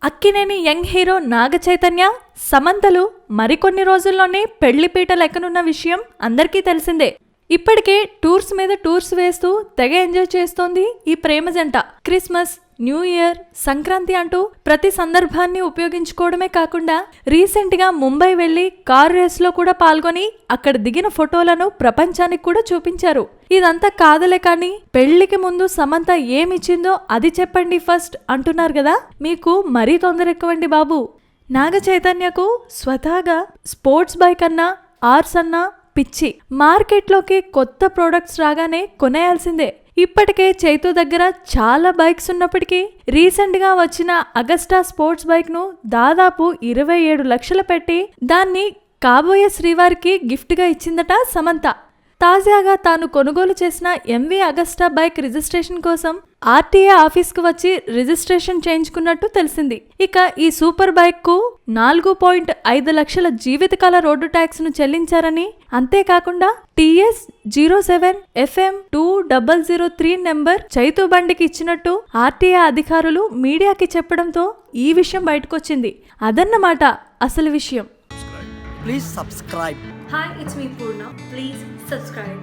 Akkineni young hero Naga Chaitanya, సమంతలు మరికొన్ని రోజుల్లోనే పెళ్లి పీటలు ఎక్కనున్న విషయం అందరికీ తెలిసిందే. ఇప్పటికే టూర్స్ మీద టూర్స్ వేస్తూ తెగ ఎంజాయ్ చేస్తోంది ఈ ప్రేమ జంట. క్రిస్మస్, న్యూ ఇయర్, సంక్రాంతి అంటూ ప్రతి సందర్భాన్ని ఉపయోగించుకోవడమే కాకుండా రీసెంట్ గా ముంబై వెళ్లి కార్ రేస్ లో కూడా పాల్గొని అక్కడ దిగిన ఫోటోలను ప్రపంచానికి కూడా చూపించారు. ఇదంతా కాదలే కానీ పెళ్లికి ముందు సమంత ఏమిచ్చిందో అది చెప్పండి ఫస్ట్ అంటున్నారు కదా. మీకు మరీ తొందర ఎక్కువండి బాబు. నాగ చైతన్యకు స్వతహాగా స్పోర్ట్స్ బైక్ అన్నా, ఆర్స్ అన్నా పిచ్చి. మార్కెట్లోకి కొత్త ప్రోడక్ట్స్ రాగానే కొనేయాల్సిందే. ఇప్పటికే చైతు దగ్గర చాలా బైక్స్ ఉన్నప్పటికీ రీసెంట్ గా వచ్చిన అగస్టా స్పోర్ట్స్ బైక్ ను దాదాపు 27 లక్షలు పెట్టి దాన్ని కాబోయే శ్రీవారికి గిఫ్ట్ గా ఇచ్చిందట సమంత. తాజాగా తాను కొనుగోలు చేసిన ఎంవి అగస్టా బైక్ రిజిస్ట్రేషన్ కోసం ఆర్టీఏ ఆఫీస్ కు వచ్చి రిజిస్ట్రేషన్ చేయించుకున్నట్టు తెలిసింది. ఇక ఈ సూపర్ బైక్ కు 4.5 లక్షల జీవితకాల రోడ్డు ట్యాక్స్ ను చెల్లించారని, అంతేకాకుండా TS 07 FM 2003 నెంబర్ చైతు బండికి ఇచ్చినట్టు ఆర్టీఏ అధికారులు మీడియాకి చెప్పడంతో ఈ విషయం బయటకొచ్చింది. అదన్నమాట అసలు విషయం. Please subscribe. Hi, it's me Purna. Please subscribe.